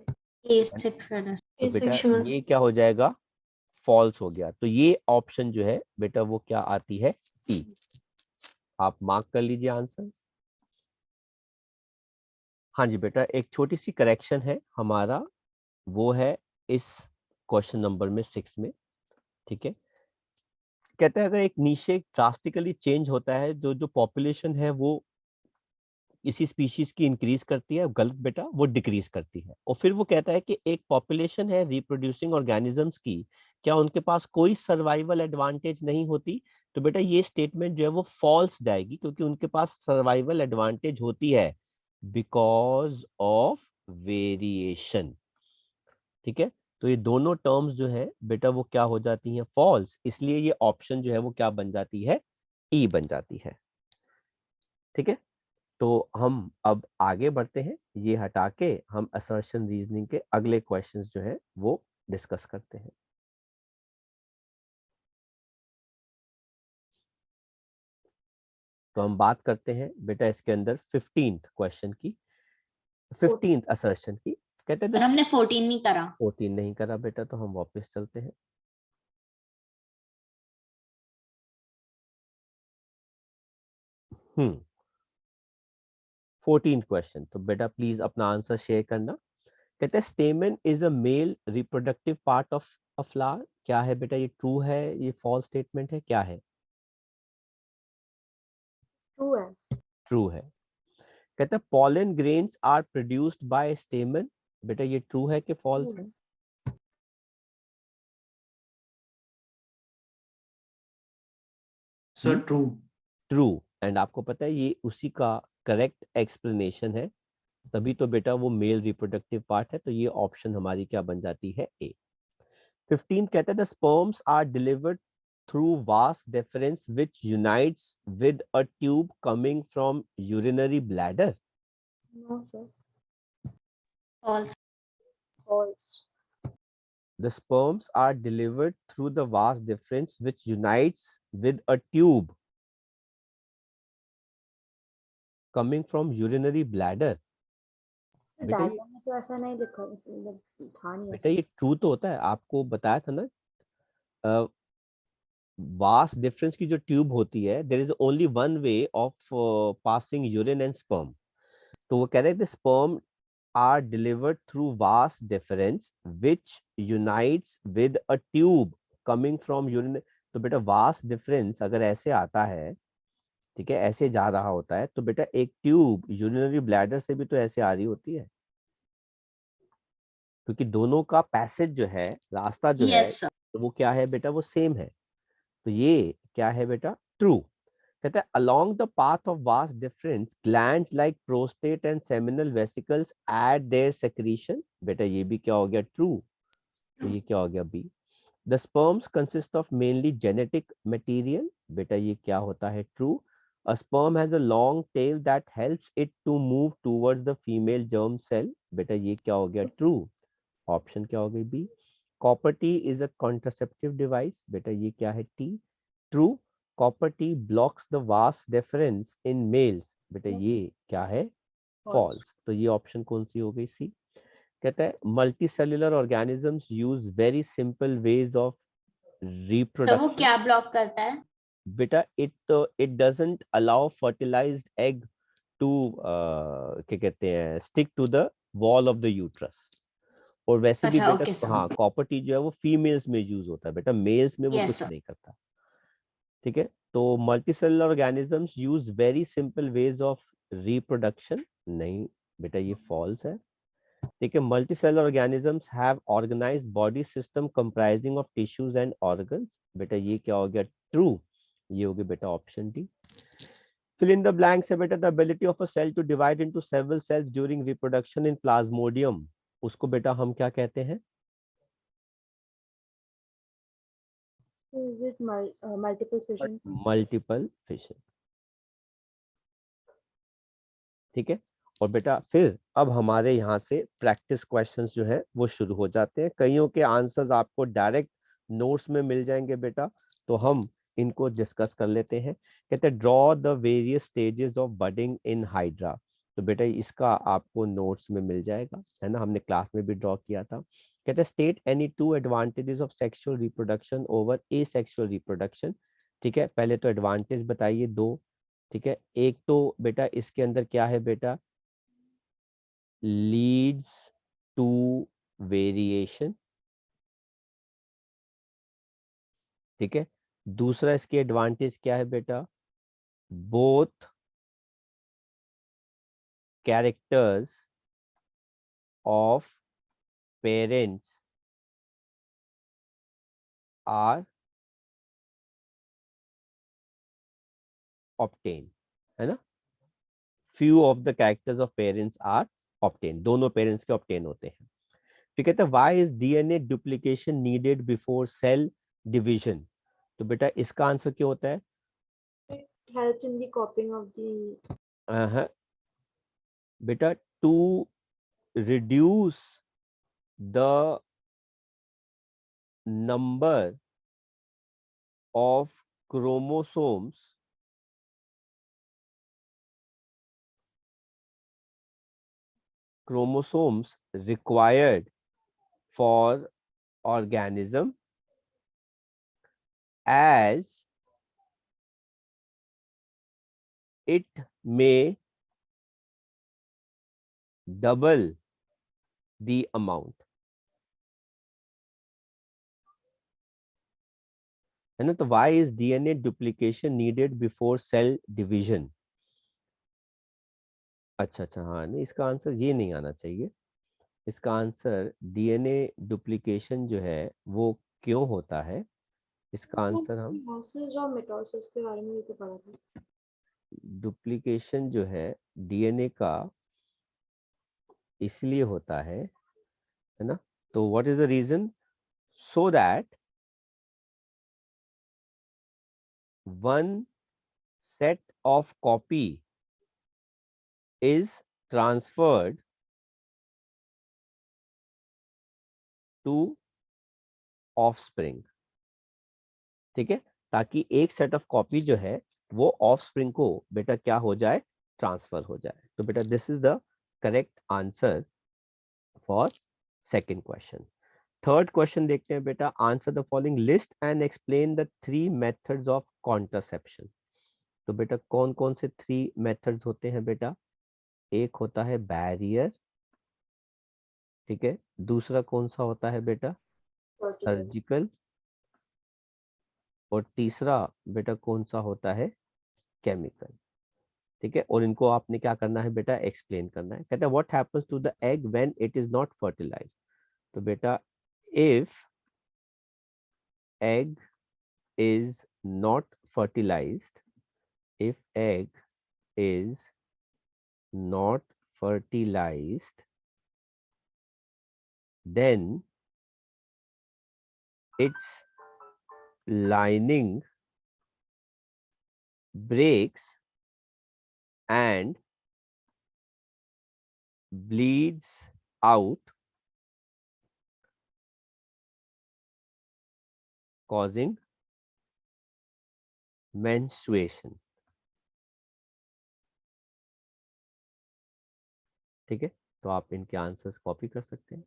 Asexual. तो बेटा ये क्या हो जाएगा? फॉल्स हो गया. तो ये ऑप्शन जो है बेटा वो क्या आती है? ई. आप मार्क कर लीजिए आंसर. हाँ जी बेटा, एक छोटी सी करेक्शन है हमारा, वो है इस क्वेश्चन नंबर में 6 में. ठीक है. कहते हैं अगर एक नीशे ड्रास्टिकली चेंज होता है, जो पॉपुलेशन है वो किसी स्पीशीज की इंक्रीज करती है, गलत बेटा, वो डिक्रीज करती है. और फिर वो कहता है कि एक पॉपुलेशन है रिप्रोड्यूसिंग ऑर्गेनिजम्स की, क्या उनके पास कोई सर्वाइवल एडवांटेज नहीं होती? तो बेटा ये स्टेटमेंट जो है वो फॉल्स जाएगी, क्योंकि उनके पास सर्वाइवल एडवांटेज होती है बिकॉज ऑफ वेरिएशन. ठीक है. तो ये दोनों टर्म्स जो है बेटा वो क्या हो जाती हैं? फॉल्स. इसलिए ये ऑप्शन जो है वो क्या बन जाती है? ई बन जाती है. ठीक है. तो हम अब आगे बढ़ते हैं, ये हटा के हम असर्शन रीजनिंग के अगले क्वेश्चंस जो है वो डिस्कस करते हैं। तो हम बात करते हैं बेटा इसके अंदर 15th क्वेश्चन की, 15th असर्शन की। कहते सर हैं हमने 14 नहीं करा। 14 नहीं करा बेटा, तो हम वापस चलते हैं। हम्म 14th क्वेश्चन, तो बेटा प्लीज अपना आंसर शेयर करना। कहते हैं स्टेमन is a male reproductive part of a flower. क्या है बेटा, ये ट्रू है, ये फॉल्स स्टेटमेंट है, क्या है? True है। ट्रू है। कहते हैं pollen grains are produced by stamen. बेटा ये ट्रू है कि फॉल्स है? Sir true. ट्रू। एंड आपको पता है ये उसी का करेक्ट एक्सप्लेनेशन है, तभी तो बेटा वो मेल रिप्रोडक्टिव पार्ट है। तो ये ऑप्शन हमारी क्या बन जाती है? ए। 15 कहते हैं the sperms are delivered through vas deferens which unites with a tube coming from urinary bladder. No sir, False. false। The sperms are delivered through the vas deferens which unites with a tube coming from urinary bladder. बेटा ये diagram में तो ऐसा नहीं लिखा, मतलब था नहीं बेटा ऐसा। ये ट्रू तो होता है, आपको बताया था ना। वास डिफरेंस की जो ट्यूब होती है, there is only one way of passing urine and sperm. तो वो कह रहे थे sperm are delivered through vas deferens which unites with a tube coming from urine. तो बेटा वास डिफरेंस अगर ऐसे आता है, ठीक है, ऐसे जा रहा होता है, तो बेटा एक ट्यूब यूरिनरी ब्लैडर से भी तो ऐसे आ रही होती है, क्योंकि दोनों का पैसेज जो है, रास्ता जो है, Yes sir. तो वो क्या है बेटा, वो सेम है। तो ये क्या है बेटा? ट्रू। कहता है along the path of vast difference glands like prostate and seminal vesicles add their secretion। बेटा ये भी क्या हो गया? ट्रू। तो ये क्या हो गया? B. the sperms consist of mainly genetic material। बेटा ये क्या होता है? True. a sperm has a long tail that helps it to move towards the female germ cell। बेटा ये क्या हो गया? ट्रू। ऑप्शन क्या हो गई? B. Copper T is a contraceptive device. बेटा ये क्या है? T. True. Copper T blocks the vas deferens in males. बेटा ये क्या है? फॉल्स। तो ये ऑप्शन कौन सी हो गई? सी। कहता है multicellular organisms use very simple ways of तो वो रिप्रोडक्शन। क्या ब्लॉक करता है? बेटा it doesn't allow fertilized egg to क्या कहते हैं, stick to the wall of the uterus. और वैसे भी अच्छा बेटा ओके सर। हाँ, कॉपर टी जो है वो फीमेल्स में यूज होता है बेटा, मेल्स में वो Yes कुछ sir. नहीं करता। ठीक है, तो multicellular organisms use very simple ways of reproduction. नहीं बेटा, ये फॉल्स है। ठीक है, multicellular organisms have organized body system comprising of tissues and organs. बेटा ये क्या हो गया? ट्रू। ये हो गया बेटा option D. fill in the blanks है बेटा, the ability of a cell to divide into several cells during reproduction in plasmodium, उसको बेटा हम क्या कहते हैं? Is it multiple fission? Multiple fission. ठीक है, और बेटा फिर अब हमारे यहाँ से प्रैक्टिस क्वेश्चंस जो है वो शुरू हो जाते हैं। कईयों के आंसर्स आपको डायरेक्ट नोट्स में मिल जाएंगे बेटा, तो हम इनको डिस्कस कर लेते हैं। कहते हैं draw the various stages of budding in hydra. तो बेटा इसका आपको नोट्स में मिल जाएगा, है ना, हमने क्लास में भी ड्रॉ किया था। कहते हैं state any two advantages of sexual reproduction over asexual reproduction. ठीक है, पहले तो एडवांटेज बताइए दो। ठीक है, एक तो बेटा इसके अंदर क्या है बेटा? Leads to variation. ठीक है, दूसरा इसके एडवांटेज क्या है बेटा? Both characters of parents are obtain, है ना। Few of the characters of parents are obtain, दोनों पेरेंट्स के ऑब्टेन होते हैं। ठीक है, तो why is DNA duplication needed before cell division? तो बेटा इसका आंसर क्या होता है? It helps in the copying of the हाँ, बेटा to reduce the number of chromosomes required for organism as it may double the amount, है ना। तो why is DNA duplication needed before cell division? अच्छा अच्छा, हाँ नहीं, इसका आंसर ये नहीं आना चाहिए। इसका आंसर डीएनए डुप्लीकेशन जो है वो क्यों होता है, इसका आंसर हम Meiosis और mitosis के बारे में भी तो पढ़ा था। डुप्लीकेशन जो है डीएनए का इसलिए होता है ना। तो what is the reason? So that one set of copy is transferred to offspring, ठीक है, ताकि एक सेट ऑफ कॉपी जो है वो ऑफस्प्रिंग को बेटा क्या हो जाए, ट्रांसफर हो जाए। तो बेटा this is the correct answer for second question. Third question देखते हैं बेटा, answer the following list and explain the three methods of contraception. तो बेटा कौन कौन से थ्री मेथड्स होते हैं बेटा? एक होता है बैरियर, ठीक है, दूसरा कौन सा होता है बेटा? सर्जिकल, और तीसरा बेटा कौन सा होता है? केमिकल, ठीक है। और इनको आपने क्या करना है बेटा? एक्सप्लेन करना है। कहता है what happens to the egg when it is not fertilized. तो बेटा if egg is not fertilized, if egg is not fertilized, then its lining breaks and bleeds out, causing menstruation, ठीक है। तो आप इनके आंसर्स कॉपी कर सकते हैं।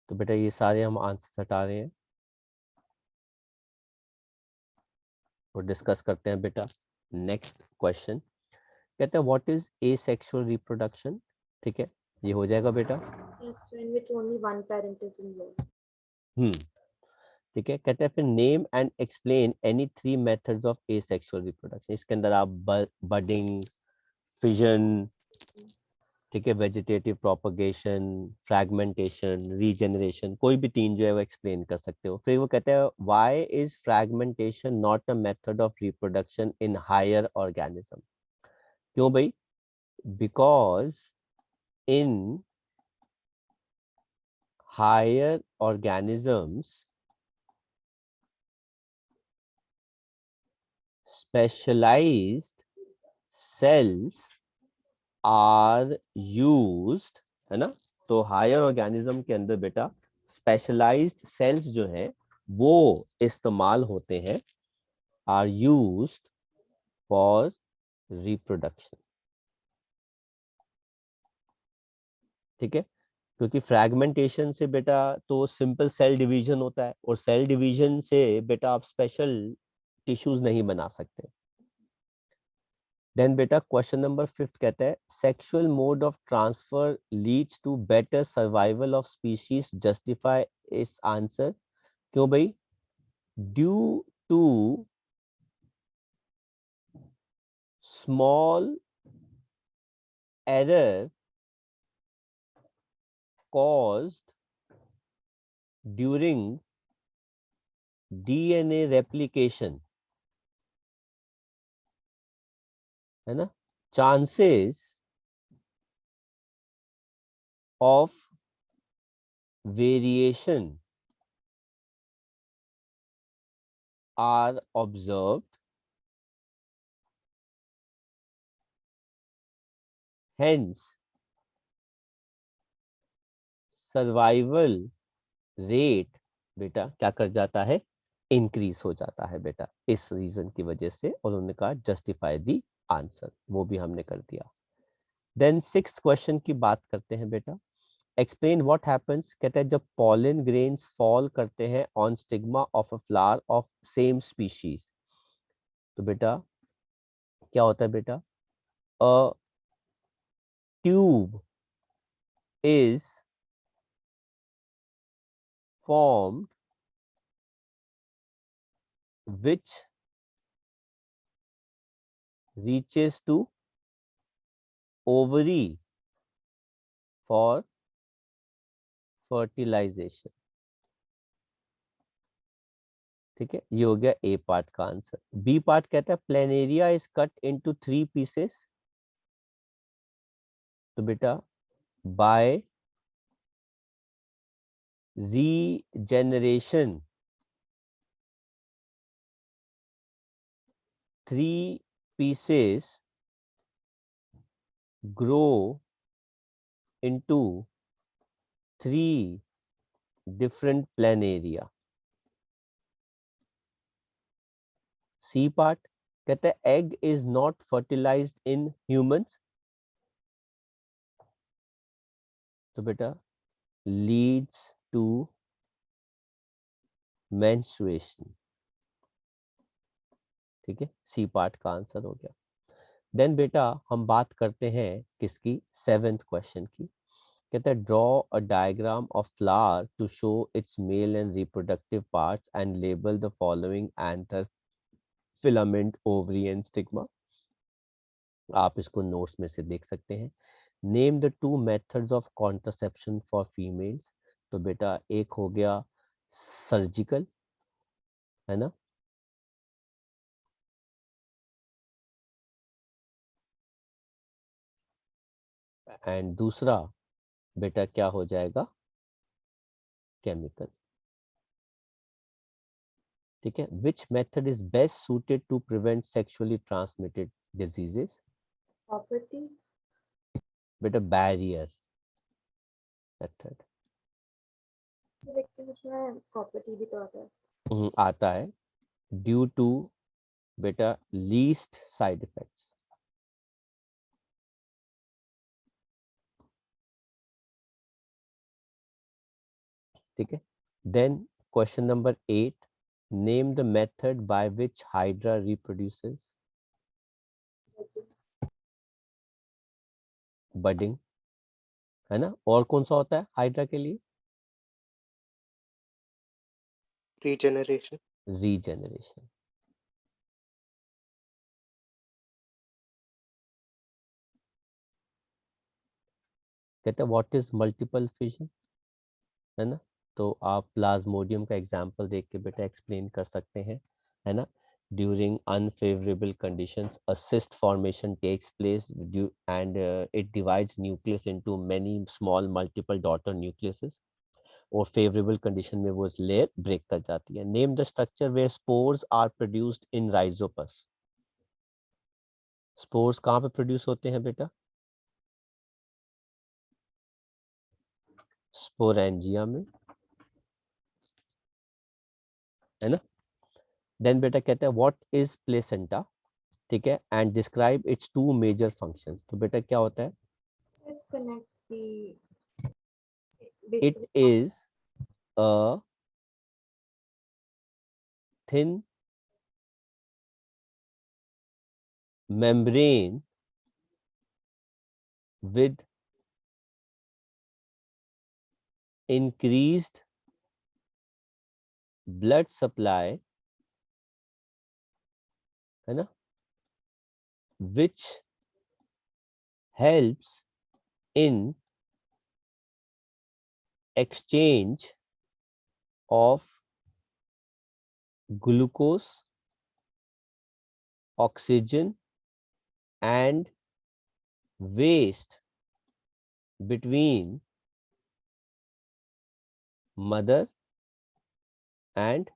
तो बेटा ये सारे हम आंसर्स हटा रहे हैं और डिस्कस करते हैं बेटा नेक्स्ट क्वेश्चन। कहते हैं व्हाट इज एसेक्सुअल रिप्रोडक्शन, ठीक है, ये हो जाएगा बेटा। Yes, in which only one parent is involved. ठीक है। कहते हैं फिर name and explain any three methods of asexual reproduction. इसके अंदर आप बडिंग, फिजन, ठीक है, वेजिटेटिव प्रोपगेशन, फ्रैगमेंटेशन, रीजनरेशन, कोई भी तीन जो है वो एक्सप्लेन कर सकते हो। फिर वो कहते हैं why is fragmentation not a method of reproduction in higher organism. क्यों भाई? Because in higher organisms specialized cells are used, है ना। तो हायर ऑर्गेनिज्म के अंदर बेटा स्पेशलाइज्ड सेल्स जो है वो इस्तेमाल होते हैं, आर यूज्ड फॉर रिप्रोडक्शन, ठीक है। क्योंकि फ्रैगमेंटेशन से बेटा तो सिंपल सेल डिवीजन होता है, और सेल डिवीजन से बेटा आप स्पेशल टिश्यूज नहीं बना सकते। देन बेटा क्वेश्चन नंबर 5 कहता है sexual mode of transfer leads to better survival of species, justify इस आंसर। क्यों भाई? Due to small error caused during DNA replication, है ना, chances of variation are observed, hence survival rate बेटा क्या कर जाता है, इंक्रीज हो जाता है बेटा, इस रीजन की वजह से। और उन्होंने कहा जस्टिफाई दी आंसर, वो भी हमने कर दिया। देन 6th क्वेश्चन की बात करते हैं बेटा। एक्सप्लेन व्हाट हैपेंस, कहते हैं जब पॉलन ग्रेन्स फॉल करते हैं on stigma of a flower of same species, तो बेटा क्या होता है बेटा, a tube is formed which reaches to ovary for fertilization। ठीक है, ये हो गया ए पार्ट का आंसर। बी पार्ट कहता है Planaria is cut into 3 pieces, तो बेटा by regeneration 3 pieces grow into 3 different planaria। C part कहते हैं egg is not fertilized in humans, तो बेटा लीड्स टू मेंस्ट्रुएशन। ठीक है, सी पार्ट का आंसर हो गया। देन बेटा हम बात करते हैं किसकी, 7th क्वेश्चन की। कहते हैं draw a diagram of flower to show its male and reproductive parts and label the following anther, filament, ovary and stigma. आप इसको नोट्स में से देख सकते हैं। Name the 2 methods of contraception for females, तो बेटा एक हो गया सर्जिकल, है ना, एंड दूसरा बेटा क्या हो जाएगा, केमिकल। ठीक है, which method is best suited to prevent sexually transmitted diseases, Property. बेटा बैरियर मेथड लेकिन उसमें property भी तो आता है। आता है, ड्यू टू बेटा लीस्ट साइड इफेक्ट्स। ठीक है, then question number 8, name the method by which Hydra reproduces, budding, है ना, और कौन सा होता है हाइड्रा के लिए, रीजनरेशन। रीजेनरेशन। कहते हैं व्हाट इज मल्टीपल फिजन, है ना, तो आप प्लाज्मोडियम का एग्जांपल देख के बेटा एक्सप्लेन कर सकते हैं, है ना। During unfavourable conditions a cyst formation takes place and it divides nucleus into many small multiple daughter nucleuses, और फेवरेबल कंडीशन में वो लेयर ब्रेक कर जाती है। Name the structure where spores are produced in Rhizopus, spores कहाँ पे produce होते हैं बेटा, स्पोरेंजिया में, है ना। देन बेटा कहते हैं व्हाट इज प्लेसेंटा, ठीक है, and describe its 2 major functions, तो बेटा क्या होता है, It connects the it basically is a thin membrane with increased blood supply, है ना, which helps in exchange of glucose, oxygen and waste between mother and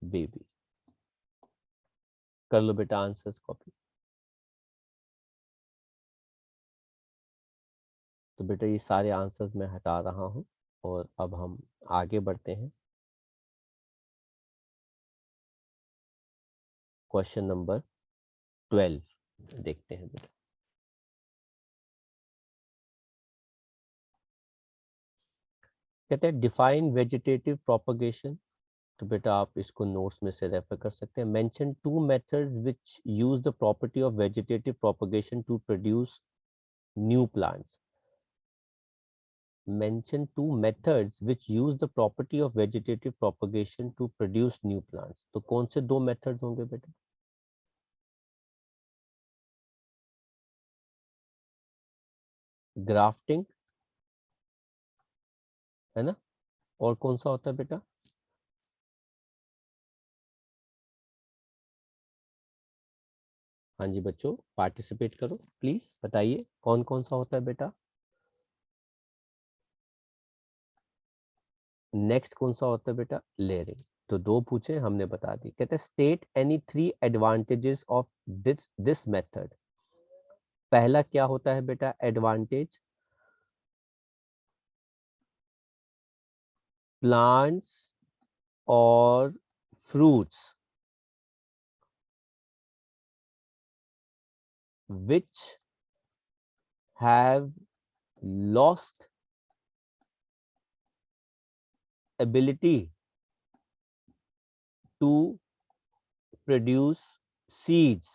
baby. कर लो बेटा answers copy. तो बेटा ये सारे आंसर्स मैं हटा रहा हूं और अब हम आगे बढ़ते हैं। क्वेश्चन नंबर 12 देखते हैं बेटा। कहते हैं डिफाइन वेजिटेटिव प्रोपगेशन। तो बेटा आप इसको नोट्स में से रेफर कर सकते हैं। Mention 2 methods which use the property of vegetative propagation to produce new plants. Mention 2 methods which use the property of vegetative propagation to produce new plants. तो कौन से 2 methods होंगे बेटा? ग्राफ्टिंग है ना, और कौन सा होता है बेटा? हाँ जी बच्चों पार्टिसिपेट करो प्लीज, बताइए कौन कौन सा होता है बेटा? नेक्स्ट कौन सा होता है बेटा? लेयरिंग। तो 2 पूछे हमने बता दी। कहते हैं state any 3 advantages of this method. पहला क्या होता है बेटा एडवांटेज? प्लांट्स और fruits which have lost ability to produce seeds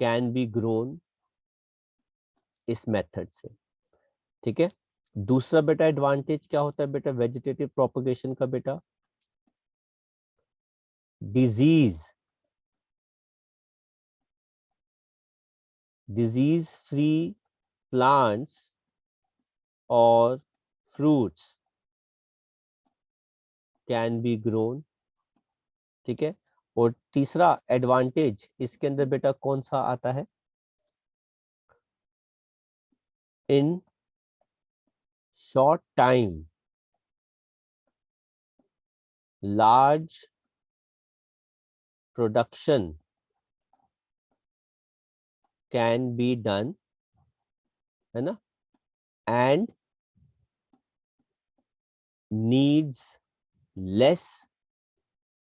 can be grown इस मेथड से। ठीक है। दूसरा बेटा एडवांटेज क्या होता है बेटा वेजिटेटिव प्रोपगेशन का बेटा? डिजीज फ्री प्लांट्स और फ्रूट्स कैन बी ग्रोन। ठीक है। और तीसरा एडवांटेज इसके अंदर बेटा कौन सा आता है? In short time large production can be done, है ना, and needs less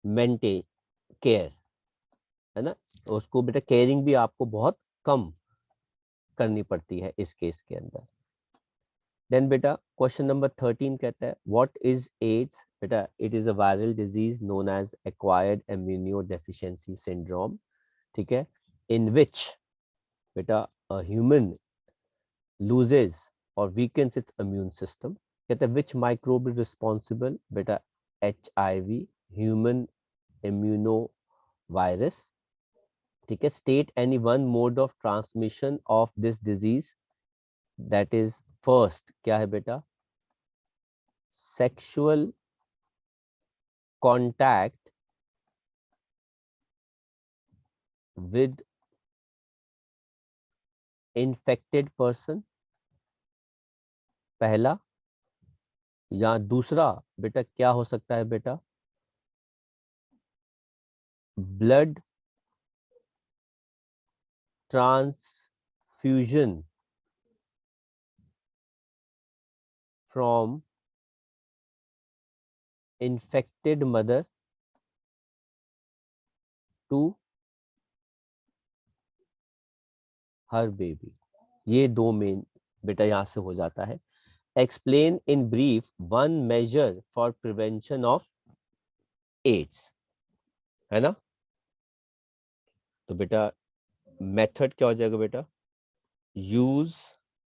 maintain care, है ना, उसको बेटा केयरिंग भी आपको बहुत कम करनी पड़ती है इस केस के अंदर। देन बेटा क्वेश्चन नंबर 13 कहता है व्हाट इज एड्स? बेटा it is a viral disease known as acquired immunodeficiency syndrome. ठीक है। इन विच बेटा a human loses or weakens its immune system। कहते हैं which microbe is responsible? बेटा HIV human immunovirus। ठीक है। state any one mode of transmission of this disease, that is first क्या है बेटा? sexual contact with infected person पहला, या दूसरा बेटा क्या हो सकता है बेटा? blood transfusion from infected mother to her baby। ये 2 मेन बेटा यहां से हो जाता है। Explain in brief one major for prevention of AIDS, है ना। तो बेटा मेथड क्या हो जाएगा बेटा? Use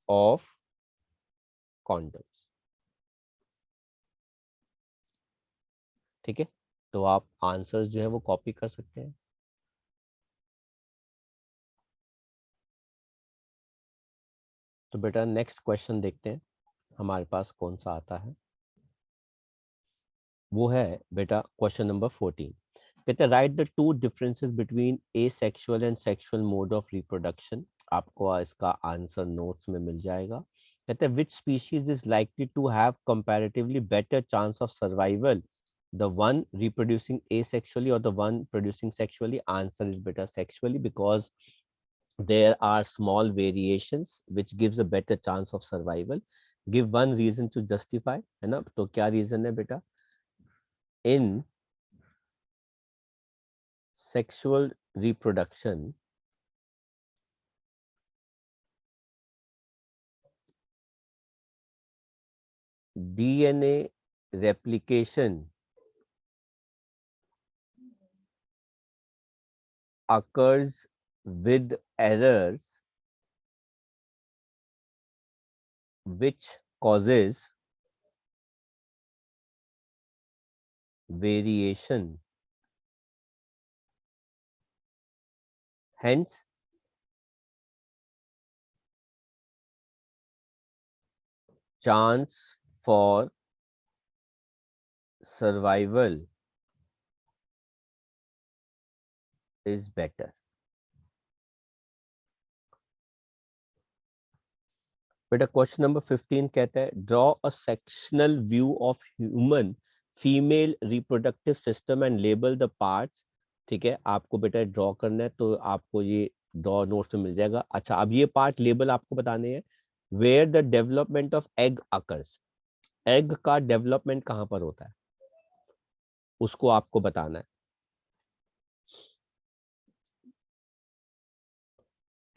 of condoms. ठीक है। तो आप आंसर्स जो है वो कॉपी कर सकते हैं। तो बेटा नेक्स्ट क्वेश्चन देखते हैं हमारे पास कौन सा आता है। वो है बेटा क्वेश्चन नंबर 14। कहते हैं write the two differences between asexual and sexual mode of reproduction. आपको इसका आंसर नोट्स में मिल जाएगा। कहते हैं which species is likely to have comparatively better chance of survival, the one reproducing asexually or the one producing sexually? Answer is better sexually, because there are small variations which gives a better chance of survival. Give one reason to justify, है ना? तो क्या reason है बेटा? In sexual reproduction, DNA replication occurs with errors which causes variation. Hence, chance for survival is better. बेटा question number 15 कहता है draw a sectional view of human female reproductive system and label the parts. ठीक है, आपको बेटा draw करना है तो आपको ये ड्रॉ नोट्स में मिल जाएगा। अच्छा, अब ये पार्ट लेबल आपको बताने हैं। Where the development of egg occurs, egg का डेवलपमेंट कहाँ पर होता है उसको आपको बताना है।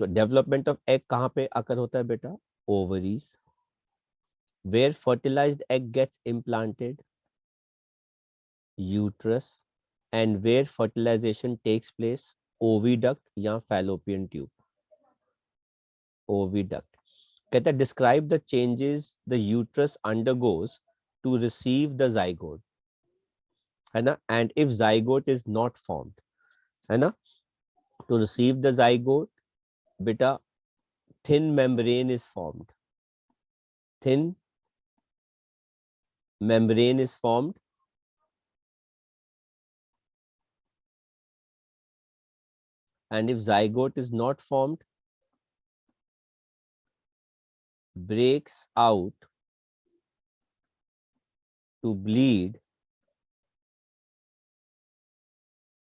तो डेवलपमेंट ऑफ एग कहाँ पे अकर होता है बेटा? Ovaries. Where fertilized egg gets implanted? Uterus. And where fertilization takes place? Oviduct या फैलोपियन ट्यूब? ओविडक्ट। कहता है describe the changes the uterus undergoes to receive the zygote, है ना? And if zygote is not formed, है ना, to receive the zygote बेटा thin membrane is formed. Thin membrane is formed, and if zygote is not formed, breaks out to bleed,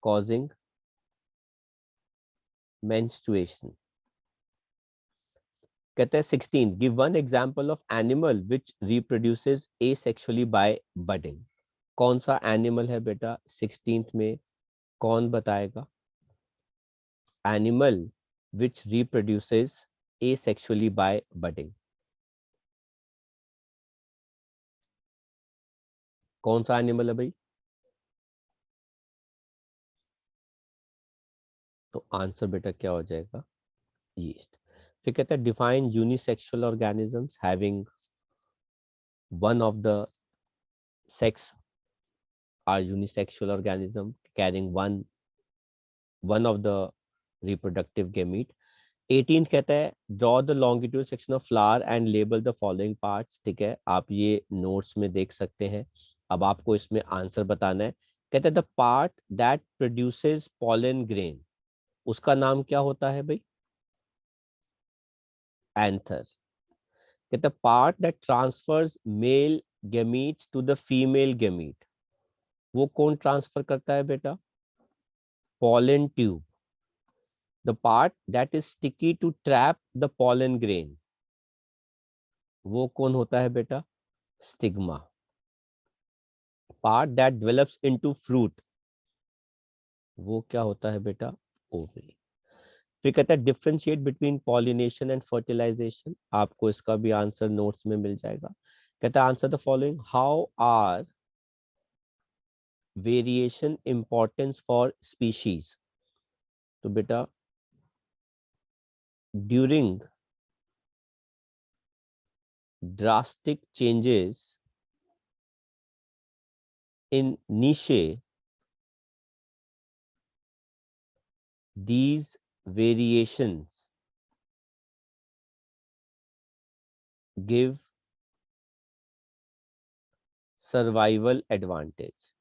causing menstruation. कहते हैं 16 give one example of animal which reproduces asexually by budding। कौन सा animal है बेटा 16th में? कौन बताएगा? Animal which reproduces asexually by budding, कौन सा एनिमल है भाई? तो आंसर बेटा क्या हो जाएगा? यीस्ट। फिर कहता है define unisexual organisms having one of the sex are unisexual organism carrying one of the reproductive gamete. 18 कहता है draw the longitudinal section of flower and label the following parts. ठीक है, आप ये नोट्स में देख सकते हैं। अब आपको इसमें आंसर बताना है। कहता है the part that produces pollen grain, उसका नाम क्या होता है भाई? एंथर। कहता है part that transfers male gametes to the female gamete, वो कौन ट्रांसफर करता है बेटा? pollen tube। the part that is sticky to trap the pollen grain, वो कौन होता है बेटा? stigma। part that develops into fruit, वो क्या होता है बेटा? ovary। फिर कहता है differentiate between pollination and fertilization, आपको इसका भी आंसर नोट्स में मिल जाएगा। कहता है answer the following, how are variation importance for species? तो बेटा during drastic changes in niche, these variations give survival advantage.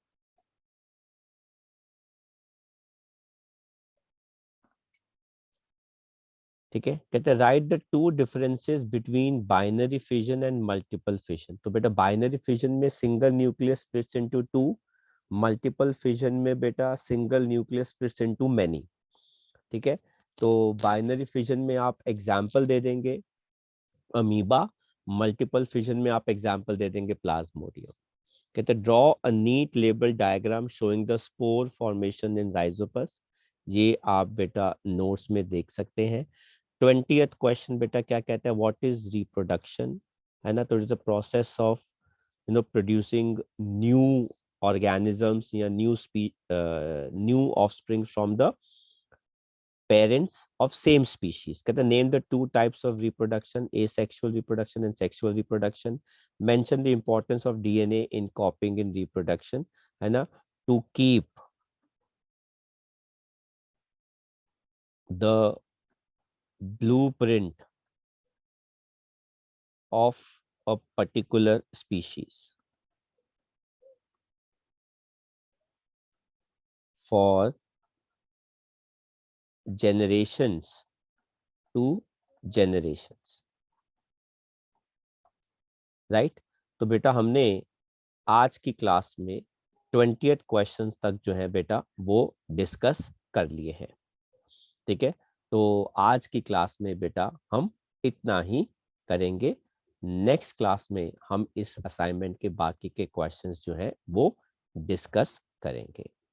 ठीक है, कहते हैं write the two differences between binary fission and multiple fission. तो बेटा बाइनरी फिजन में single nucleus splits into two, multiple fission में बेटा single nucleus splits into many. ठीक है, तो बाइनरी फिजन में आप एग्जाम्पल दे देंगे अमीबा, मल्टीपल फिजन में आप एग्जाम्पल दे देंगे प्लाज्मोडियम। कहते हैं draw a neat label diagram showing the spore formation in rhizopus. ये आप बेटा नोट्स में देख सकते हैं। 20th क्वेश्चन बेटा क्या कहता है, व्हाट इज रिप्रोडक्शन, है ना। तो it is the process of producing new organisms या new offspring from the parents of same species. कहते हैं name the two types of reproduction, asexual reproduction and sexual reproduction. Mention the importance of DNA in copying in reproduction, है ना, to keep the blueprint of a particular species for generations to generations, right. तो बेटा हमने आज की class में 20th question तक जो है बेटा वो डिस्कस कर लिए हैं। ठीक है, तो आज की क्लास में बेटा हम इतना ही करेंगे। नेक्स्ट क्लास में हम इस असाइनमेंट के बाकी के क्वेश्चंस जो है वो डिस्कस करेंगे।